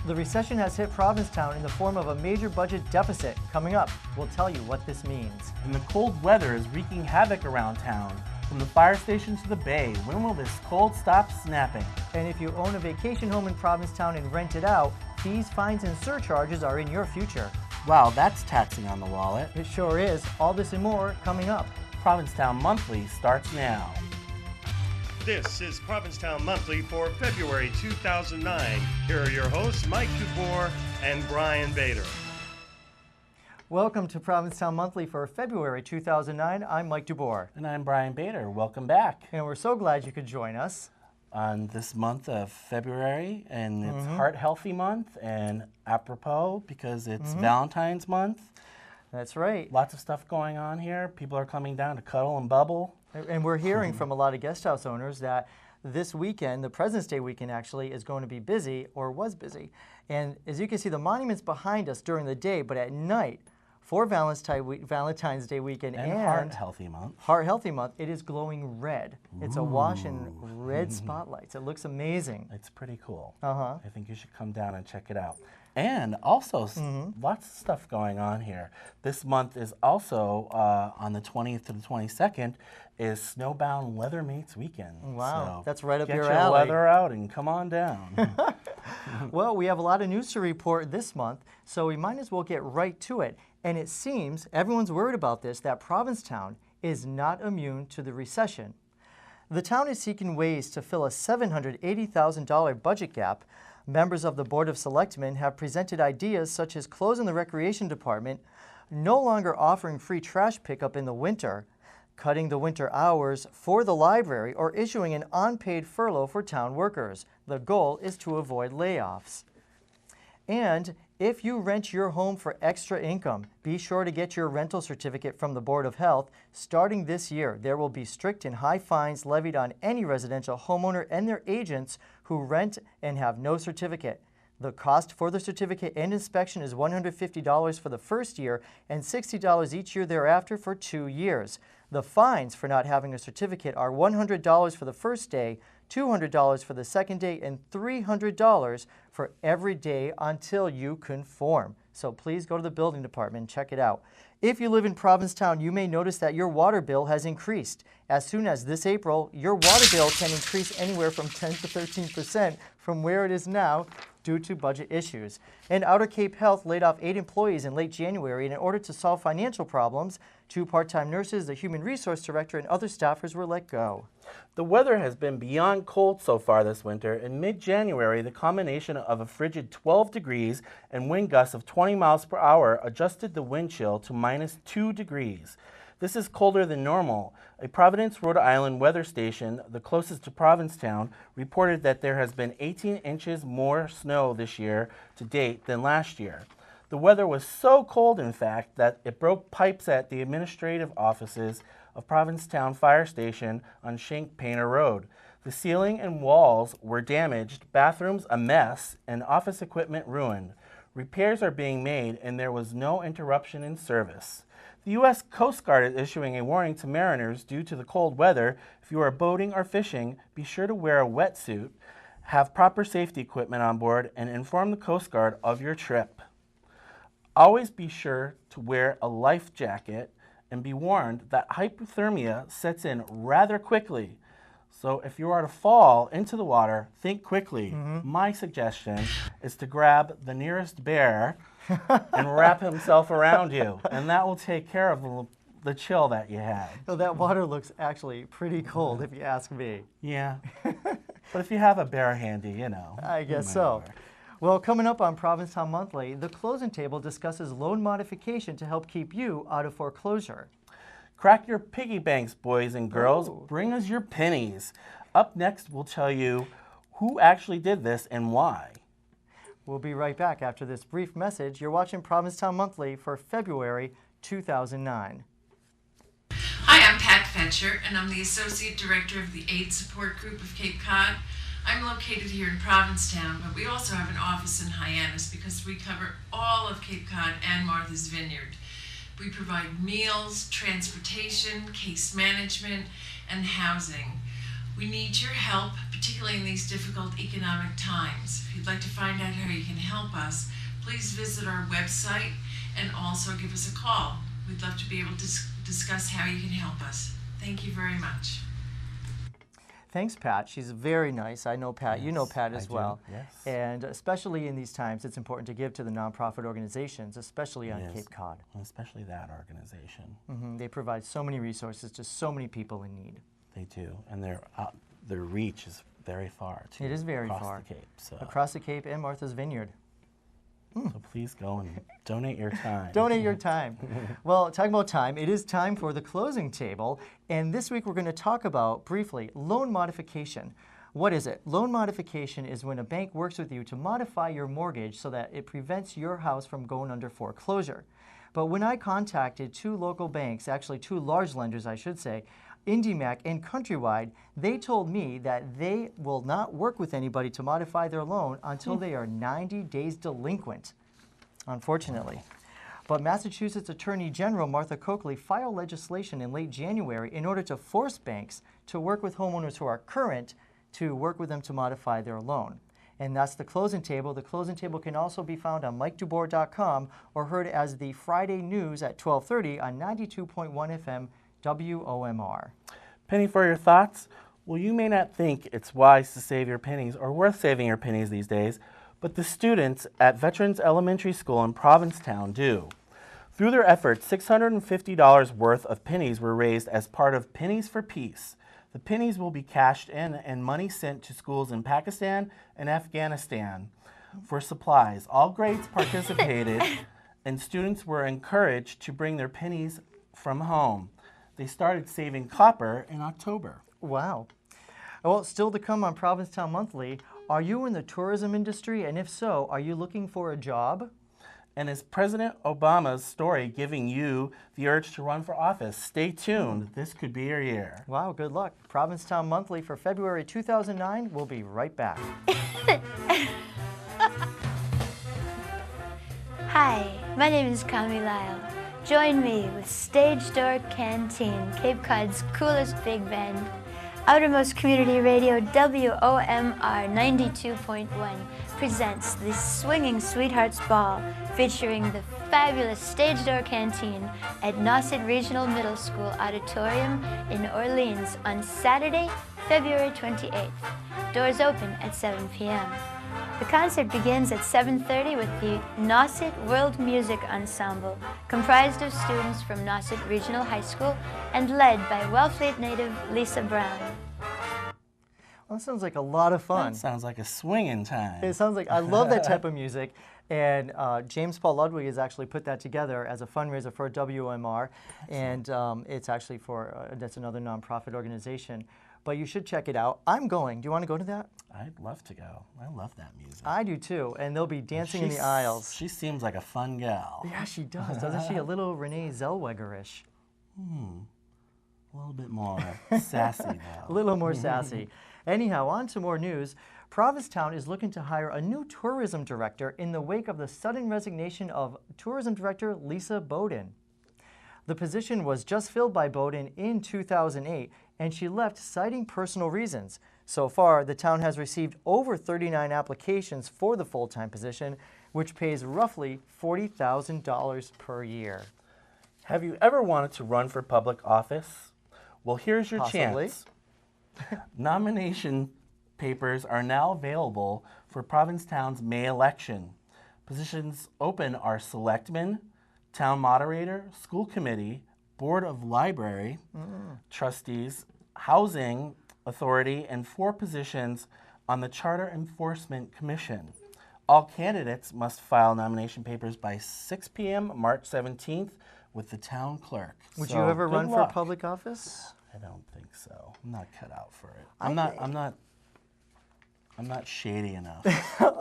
The recession has hit Provincetown in the form of a major budget deficit. Coming up, we'll tell you what this means. And the cold weather is wreaking havoc around town. From the fire station to the bay, when will this cold stop snapping? And if you own a vacation home in Provincetown and rent it out, fees, fines, and surcharges are in your future. Wow, that's taxing on the wallet. It sure is. All this and more coming up. Provincetown Monthly starts now. This is Provincetown Monthly for February 2009. Here are your hosts, Mike Dubour and Brian Bader. Welcome to Provincetown Monthly for February 2009. I'm Mike Dubour. And I'm Brian Bader. Welcome back. And we're so glad you could join us. On this month of February, and it's Heart Healthy Month, and apropos because it's Valentine's Month. That's right. Lots of stuff going on here. People are coming down to cuddle and bubble. And we're hearing from a lot of guest house owners that this weekend, the President's Day weekend actually, is going to be busy or was busy. And as you can see, the monuments behind us during the day, but at night, for Valentine's Day weekend and Heart Healthy Month. Heart Healthy Month, it is glowing red. It's awash in red spotlights. It looks amazing. It's pretty cool. Uh-huh. I think you should come down and check it out. And also, lots of stuff going on here. This month is also, on the 20th to the 22nd, is Snowbound Leather Mates Weekend. Wow, so that's right up your alley. Get your leather out and come on down. Well, we have a lot of news to report this month, so we might as well get right to it. And it seems, everyone's worried about this, that Provincetown is not immune to the recession. The town is seeking ways to fill a $780,000 budget gap. Members of the Board of Selectmen have presented ideas such as closing the recreation department, no longer offering free trash pickup in the winter, cutting the winter hours for the library, or issuing an unpaid furlough for town workers. The goal is to avoid layoffs. And if you rent your home for extra income, be sure to get your rental certificate from the Board of Health. Starting this year, there will be strict and high fines levied on any residential homeowner and their agents who rent and have no certificate. The cost for the certificate and inspection is $150 for the first year and $60 each year thereafter for 2 years. The fines for not having a certificate are $100 for the first day, $200 for the second day, and $300 for every day until you conform. So please go to the building department and check it out. If you live in Provincetown, you may notice that your water bill has increased. As soon as this April, your water bill can increase anywhere from 10 to 13% from where it is now due to budget issues. And Outer Cape Health laid off 8 employees in late January, and in order to solve financial problems, 2 part-time nurses, the human resource director, and other staffers were let go. The weather has been beyond cold so far this winter. In mid-January, the combination of a frigid 12 degrees and wind gusts of 20 miles per hour adjusted the wind chill to -2 degrees. This is colder than normal. A Providence, Rhode Island weather station, the closest to Provincetown, reported that there has been 18 inches more snow this year to date than last year. The weather was so cold, in fact, that it broke pipes at the administrative offices of Provincetown Fire Station on Shank Painter Road. The ceiling and walls were damaged, bathrooms a mess, and office equipment ruined. Repairs are being made, and there was no interruption in service. The U.S. Coast Guard is issuing a warning to mariners due to the cold weather. If you are boating or fishing, be sure to wear a wetsuit, have proper safety equipment on board, and inform the Coast Guard of your trip. Always be sure to wear a life jacket and be warned that hypothermia sets in rather quickly. So if you are to fall into the water, think quickly. My suggestion is to grab the nearest bear and wrap himself around you, and that will take care of the chill that you had. So that water looks actually pretty cold if you ask me. Yeah, but if you have a bear handy, you know. I guess so. Well, coming up on Provincetown Monthly, the closing table discusses loan modification to help keep you out of foreclosure. Crack your piggy banks, boys and girls. Bring us your pennies. Up next, we'll tell you who actually did this and why. We'll be right back after this brief message. You're watching Provincetown Monthly for February 2009. Hi, I'm Pat Fetcher, and I'm the Associate Director of the AIDS Support Group of Cape Cod. I'm located here in Provincetown, but we also have an office in Hyannis because we cover all of Cape Cod and Martha's Vineyard. We provide meals, transportation, case management, and housing. We need your help, particularly in these difficult economic times. If you'd like to find out how you can help us, please visit our website and also give us a call. We'd love to be able to discuss how you can help us. Thank you very much. Thanks, Pat. She's very nice. I know Pat. Yes, You know Pat I as do, well. yes. And especially in these times, it's important to give to the nonprofit organizations, especially on It is. Cape Cod. Especially that organization. They provide so many resources to so many people in need. They do, and their reach is very far too. It is very across far. the Cape. So, Across the Cape and Martha's Vineyard. so please go and donate your time. Donate your time. Well, talking about time, it is time for the closing table. And this week we're going to talk about, briefly, loan modification. What is it? Loan modification is when a bank works with you to modify your mortgage so that it prevents your house from going under foreclosure. But when I contacted two local banks, actually two large lenders, I should say, IndyMac and Countrywide, they told me that they will not work with anybody to modify their loan until they are 90 days delinquent, unfortunately. But Massachusetts Attorney General Martha Coakley filed legislation in late January in order to force banks to work with homeowners who are current to work with them to modify their loan. And that's the closing table. The closing table can also be found on MikeDubour.com or heard as the Friday news at 12:30 on 92.1 FM WOMR. Penny, for your thoughts? Well, you may not think it's wise to save your pennies or worth saving your pennies these days, but the students at Veterans Elementary School in Provincetown do. Through their efforts, $650 worth of pennies were raised as part of Pennies for Peace. The pennies will be cashed in and money sent to schools in Pakistan and Afghanistan for supplies. All grades participated, and students were encouraged to bring their pennies from home. They started saving copper in October. Wow. Well, still to come on Provincetown Monthly, are you in the tourism industry? And if so, are you looking for a job? And is President Obama's story giving you the urge to run for office? Stay tuned. This could be your year. Wow, good luck. Provincetown Monthly for February 2009. We'll be right back. Hi, my name is Kami Lyle. Join me with Stage Door Canteen, Cape Cod's coolest big band. Outermost Community Radio WOMR 92.1 presents the Swinging Sweethearts Ball, featuring the fabulous Stage Door Canteen at Nauset Regional Middle School Auditorium in Orleans on Saturday, February 28th. Doors open at 7 p.m. The concert begins at 7:30 with the Nauset World Music Ensemble, comprised of students from Nauset Regional High School and led by Wellfleet native Lisa Brown. Well, that sounds like a lot of fun. That sounds like a swinging time. It sounds like, I love that type of music. And James Paul Ludwig has actually put that together as a fundraiser for WMR. And it's actually for, that's another nonprofit organization. But you should check it out. I'm going. Do you want to go to that? I'd love to go. I love that music. I do too. And they'll be dancing in the aisles. She seems like a fun gal. Yeah, she does. Doesn't she? A little Renee Zellweger-ish. A little bit more sassy though. A little more sassy. Anyhow, on to more news. Provincetown is looking to hire a new tourism director in the wake of the sudden resignation of tourism director Lisa Bowden. The position was just filled by Bowden in 2008, and she left citing personal reasons. So far, the town has received over 39 applications for the full-time position, which pays roughly $40,000 per year. Have you ever wanted to run for public office? Well, here's your Possibly. chance. Nomination papers are now available for Provincetown's May election. Positions open are selectman, town moderator, school committee, board of library, trustees, housing authority, and 4 positions on the Charter Enforcement Commission. All candidates must file nomination papers by 6 p.m. March 17th with the town clerk. Would So, you ever good run luck. for public office? I don't think so. I'm not cut out for it. I'm not shady enough.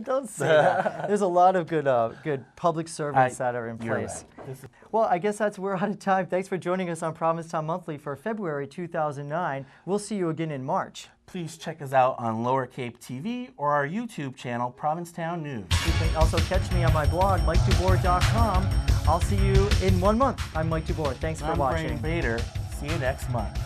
Don't say that. There's a lot of good public servants that are in You're place. right. This is- Well, I guess we're out of time. Thanks for joining us on Provincetown Monthly for February 2009. We'll see you again in March. Please check us out on Lower Cape TV or our YouTube channel, Provincetown News. You can also catch me on my blog, MikeDubour.com. I'll see you in 1 month. I'm Mike DuBour. Thanks for I'm watching. Brian Bader. See you next month.